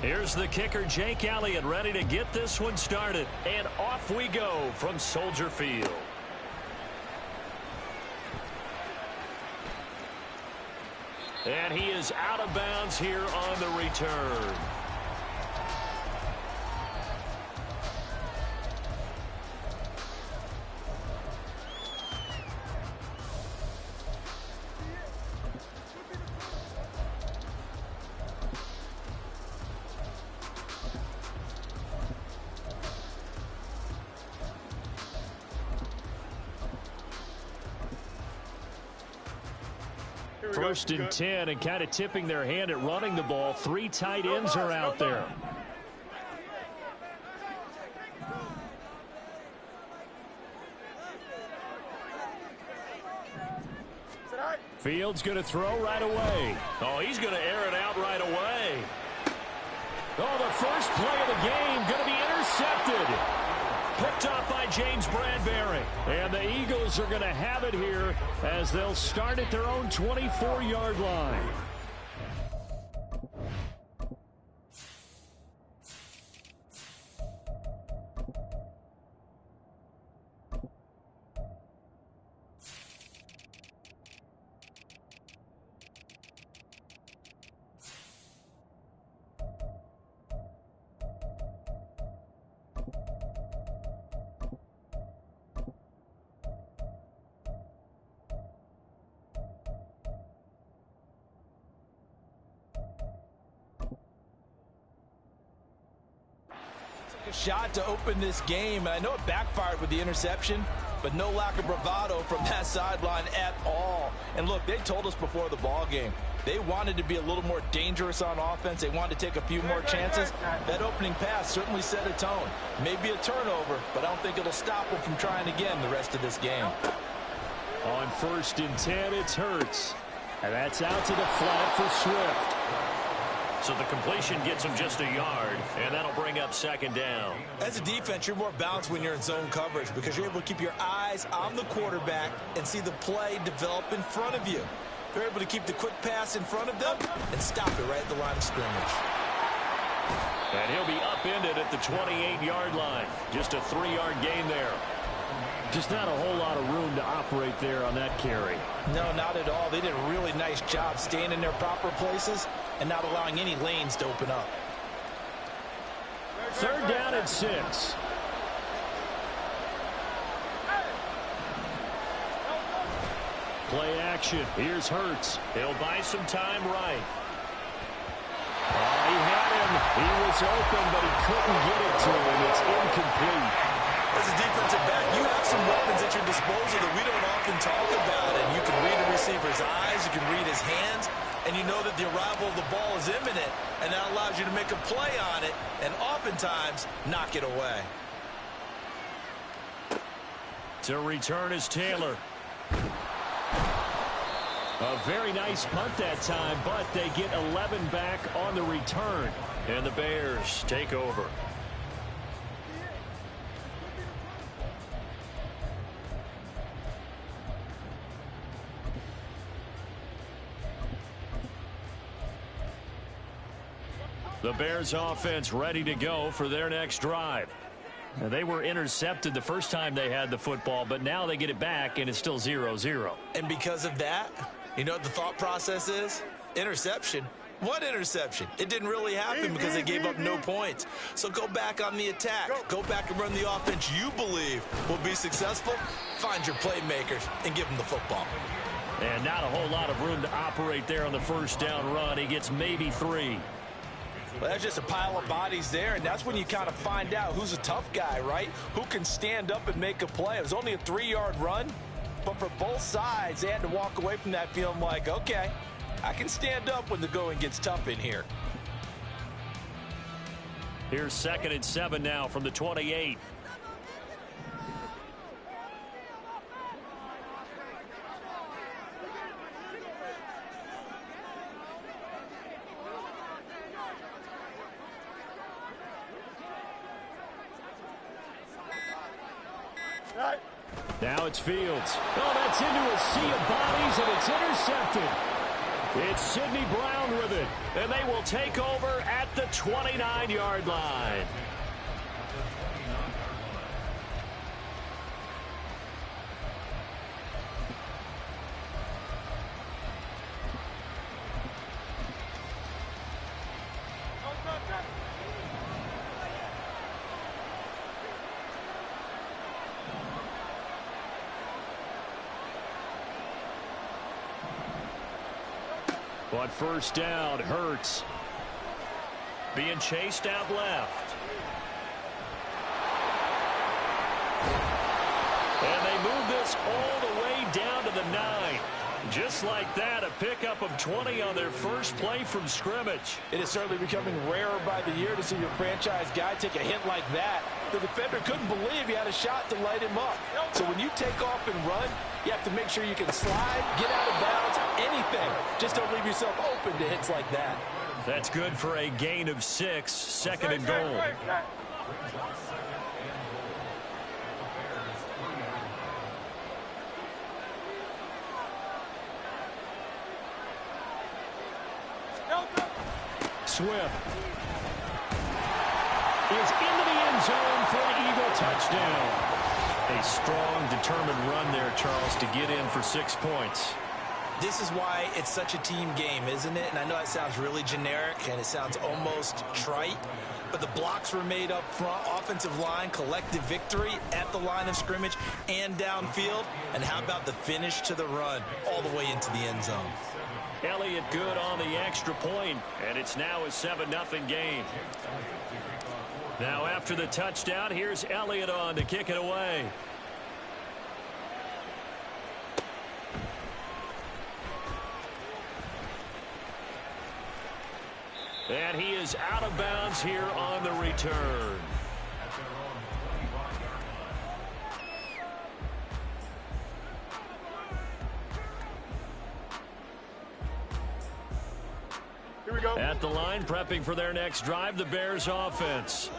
Here's the kicker, Jake Elliott, ready to get this one started. And off we go from Soldier Field. And he is out of bounds here on the return. First and 10, and kind of tipping their hand at running the ball. 3 tight ends are out there. Fields going to throw right away. Oh, he's going to air it out right away. Oh, the first play of the game going to be intercepted. Picked off by James Bradbury. And the Eagles are going to have it here as they'll start at their own 24-yard line. A shot to open this game. I know it backfired with the interception, but no lack of bravado from that sideline at all. And look, they told us before the ball game they wanted to be a little more dangerous on offense. They wanted to take a few more chances. That opening pass certainly set a tone. Maybe a turnover, but I don't think it'll stop them from trying again the rest of this game. On first and 10, it's Hurts. And that's out to the flat for Swift. So the completion gets him just a yard, and that'll bring up second down. As a defense, you're more balanced when you're in zone coverage because you're able to keep your eyes on the quarterback and see the play develop in front of you. They're able to keep the quick pass in front of them and stop it right at the line of scrimmage. And he'll be upended at the 28-yard line. Just a 3-yard gain there. Just not a whole lot of room to operate there on that carry. No, not at all. They did a really nice job staying in their proper places and not allowing any lanes to open up. Third down and 6. Play action. Here's Hurts. He'll buy some time right. He had him. He was open, but he couldn't get it to him. It's incomplete. As a defensive back, you have some weapons at your disposal that we don't often talk about. And you can read a receiver's eyes, you can read his hands, and you know that the arrival of the ball is imminent, and that allows you to make a play on it and oftentimes knock it away. To return is Taylor. A very nice punt that time, but they get 11 back on the return. And the Bears take over. The Bears offense ready to go for their next drive. Now, they were intercepted the first time they had the football, but now they get it back, and it's still 0-0. And because of that, you know what the thought process is? Interception. What interception? It didn't really happen because they gave up no points. So go back on the attack. Go back and run the offense you believe will be successful. Find your playmakers and give them the football. And not a whole lot of room to operate there on the first down run. He gets maybe 3. Well, that's just a pile of bodies there, and that's when you kind of find out who's a tough guy, right? Who can stand up and make a play. It was only a 3-yard run, but for both sides, they had to walk away from that feeling like, okay, I can stand up when the going gets tough in here. Here's 2nd and 7 now from the 28. Now it's Fields. Oh, that's into a sea of bodies, and it's intercepted. It's Sidney Brown with it. And they will take over at the 29-yard line. On first down, Hurts being chased out left. And they move this all the way down to the 9. Just like that, a pickup of 20 on their first play from scrimmage. It is certainly becoming rarer by the year to see your franchise guy take a hit like that. The defender couldn't believe he had a shot to light him up. So when you take off and run, you have to make sure you can slide, get out of bounds, anything. Just don't leave yourself open to hits like that. That's good for a gain of 6, second and goal. Swift is into the end zone for an Eagle touchdown. A strong, determined run there, Charles, to get in for 6 points. This is why it's such a team game, isn't it? And I know it sounds really generic and it sounds almost trite, but the blocks were made up front, offensive line, collective victory at the line of scrimmage and downfield. And how about the finish to the run all the way into the end zone? Elliott good on the extra point, and it's now a 7-0 game. Now after the touchdown, here's Elliott on to kick it away. And he is out of bounds here on the return. At the line, prepping for their next drive, the Bears offense.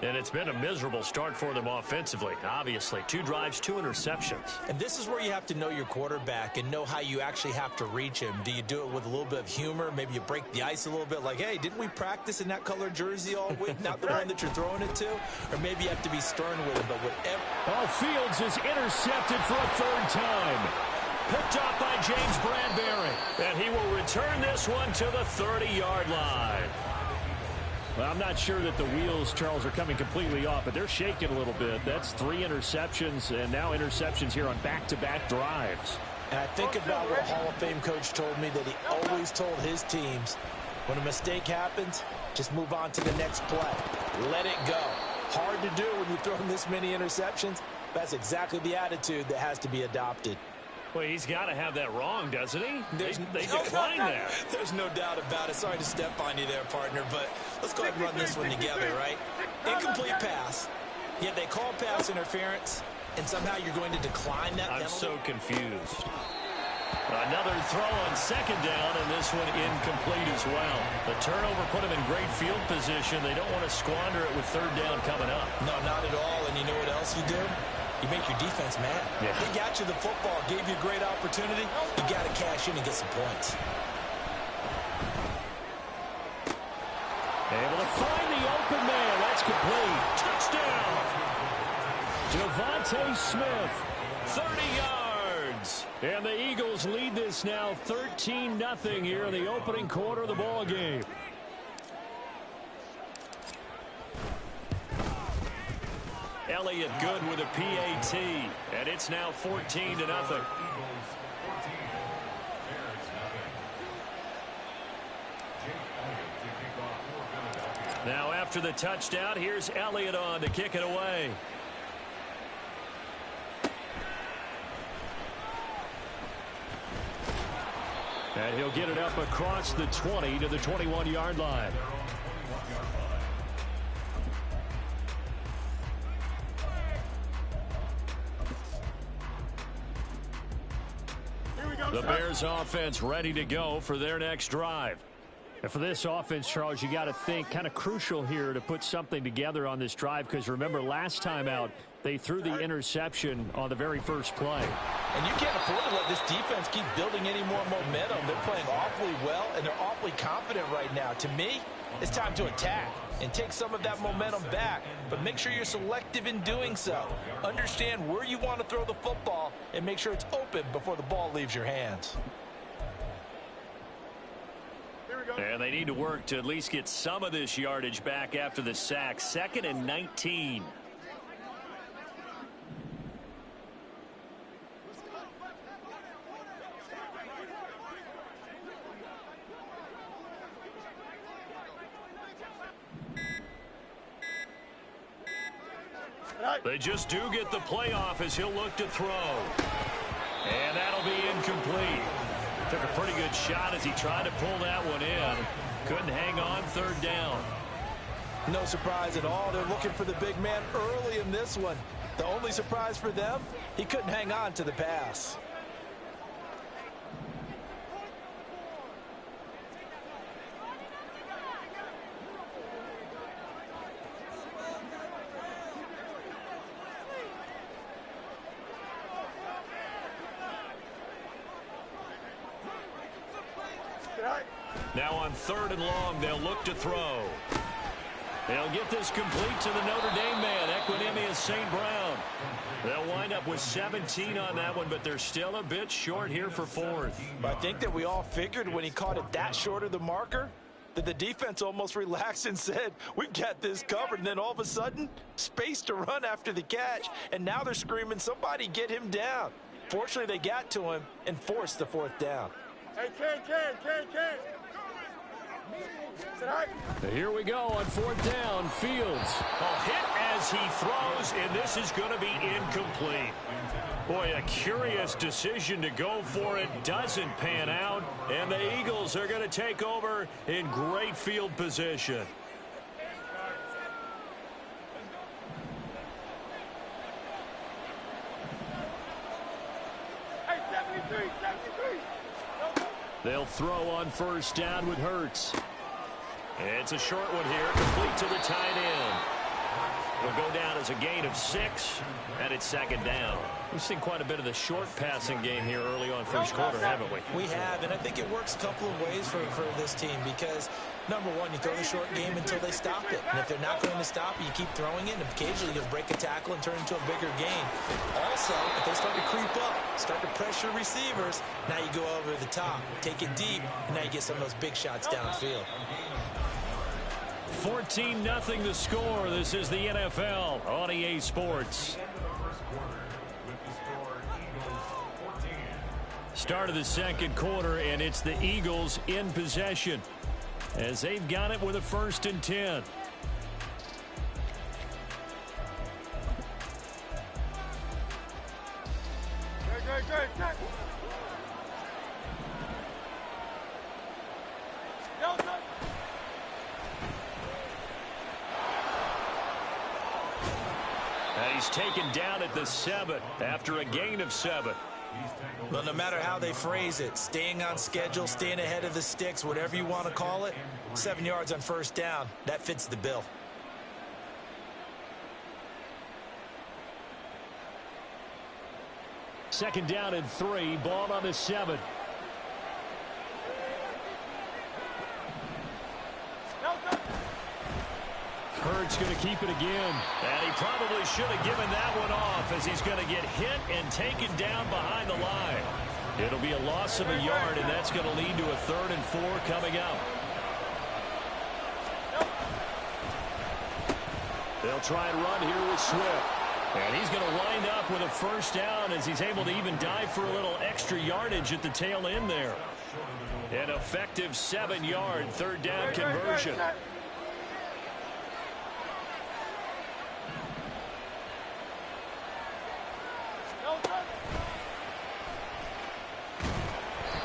And it's been a miserable start for them offensively, obviously. 2 drives, 2 interceptions. And this is where you have to know your quarterback and know how you actually have to reach him. Do you do it with a little bit of humor? Maybe you break the ice a little bit like, hey, didn't we practice in that color jersey all week? Not the one that you're throwing it to? Or maybe you have to be stern with him, but whatever. Oh, Fields is intercepted for a 3rd time. Picked up by James Bradbury. And he will return this one to the 30-yard line. Well, I'm not sure that the wheels, Charles, are coming completely off, but they're shaking a little bit. That's 3 interceptions, and now interceptions here on back-to-back drives. And I think about what a Hall of Fame coach told me, that he always told his teams, when a mistake happens, just move on to the next play. Let it go. Hard to do when you throw this many interceptions. That's exactly the attitude that has to be adopted. Well, he's got to have that wrong, doesn't he? They decline that. There's no doubt about it. Sorry to step on you there, partner, but let's go ahead and run this one together, right? Incomplete pass, yet they call pass interference, and somehow you're going to decline that penalty? I'm so confused. Another throw on 2nd down, and this one incomplete as well. The turnover put him in great field position. They don't want to squander it with 3rd down coming up. No, not at all, and you know what else you do? You make your defense mad. Yeah. They got you the football, gave you a great opportunity. You got to cash in and get some points. Able to find the open man. That's complete. Touchdown. Devontae Smith, 30 yards. And the Eagles lead this now 13-0 here in the opening quarter of the ball game. Elliott good with a PAT, and it's now 14-0. Now after the touchdown, here's Elliott on to kick it away. And he'll get it up across the 20 to the 21-yard line. The Bears offense ready to go for their next drive. And for this offense, Charles, you got to think kind of crucial here to put something together on this drive, because remember last time out, They threw the interception on the very first play. And you can't afford to let this defense keep building any more momentum. They're playing awfully well, and they're awfully confident right now. To me, it's time to attack and take some of that momentum back. But make sure you're selective in doing so. Understand where you want to throw the football and make sure it's open before the ball leaves your hands. And they need to work to at least get some of this yardage back after the sack. 2nd and 19. They just do get the playoff as he'll look to throw. And that'll be incomplete. Took a pretty good shot as he tried to pull that one in. Couldn't hang on 3rd down. No surprise at all. They're looking for the big man early in this one. The only surprise for them, he couldn't hang on to the pass. Now on 3rd and long, they'll look to throw. They'll get this complete to the Notre Dame man, Equinemius St. Brown. They'll wind up with 17 on that one, but they're still a bit short here for 4th. I think that we all figured when he caught it that short of the marker that the defense almost relaxed and said, we've got this covered. And then all of a sudden, space to run after the catch. And now they're screaming, somebody get him down. Fortunately, they got to him and forced the 4th down. Hey, Ken. Here we go on 4th down. Fields. A hit as he throws, and this is going to be incomplete. Boy, a curious decision to go for it. Doesn't pan out, and the Eagles are going to take over in great field position. Hey, 73. They'll throw on 1st down with Hurts. It's a short one here, complete to the tight end. It'll go down as a gain of 6, and it's 2nd down. We've seen quite a bit of the short passing game here early on first quarter, haven't we? We have, and I think it works a couple of ways for this team because, number one, you throw the short game until they stop it. And if they're not going to stop it, you keep throwing it, and occasionally you'll break a tackle and turn it into a bigger gain. Also, if they start to creep up, start to pressure receivers, now you go over the top, take it deep, and now you get some of those big shots downfield. 14-0 the score. This is the NFL on EA Sports. Start of the 2nd quarter, and it's the Eagles in possession as they've got it with a 1st and 10. Good. He's taken down at the 7 after a gain of 7. Well, no matter how they phrase it, staying on schedule, staying ahead of the sticks, whatever you want to call it, 7 yards on 1st down, that fits the bill. Second down and 3, ball on the 7. Hurts going to keep it again. And he probably should have given that one off as he's going to get hit and taken down behind the line. It'll be a loss of a yard, and that's going to lead to a 3rd and 4 coming up. They'll try and run here with Swift. And he's going to wind up with a 1st down as he's able to even dive for a little extra yardage at the tail end there. An effective 7-yard 3rd down conversion.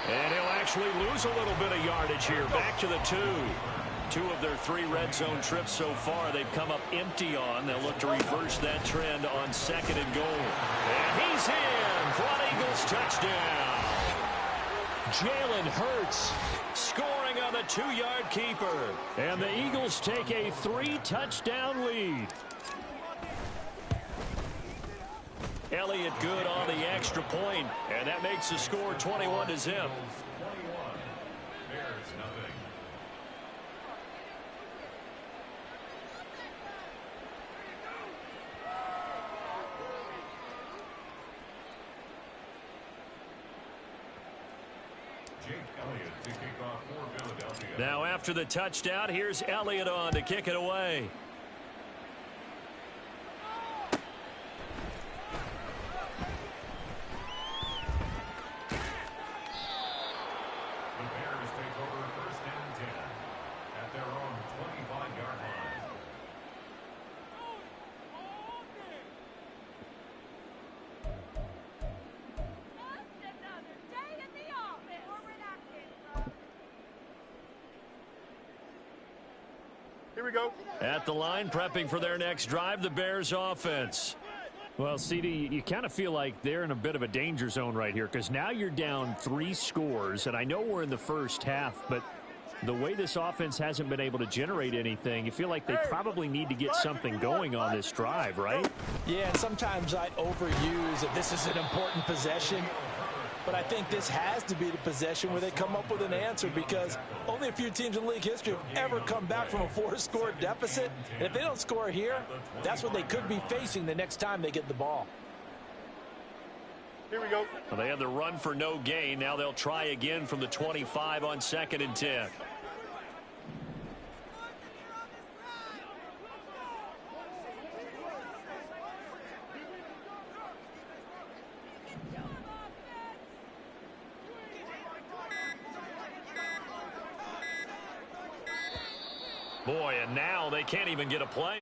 And he'll actually lose a little bit of yardage here. Back to the 2. 2 of their 3 red zone trips so far they've come up empty on. They'll look to reverse that trend on 2nd and goal. And he's in for an Eagles touchdown. Jalen Hurts scoring on the 2-yard keeper. And the Eagles take a 3-touchdown lead. Elliott good on the extra point, and that makes the score 21-0. Now after the touchdown, here's Elliott on to kick it away. Here we go. At the line, prepping for their next drive, the Bears offense. Well, CD, you kind of feel like they're in a bit of a danger zone right here because now you're down 3 scores, and I know we're in the first half, but the way this offense hasn't been able to generate anything, you feel like they probably need to get something going on this drive, right? Yeah, and sometimes I overuse that this is an important possession. But I think this has to be the possession where they come up with an answer because only a few teams in league history have ever come back from a 4-score deficit. And if they don't score here, that's what they could be facing the next time they get the ball. Here we go. Well, they had the run for no gain. Now they'll try again from the 25 on 2nd and 10. Boy, and now they can't even get a play.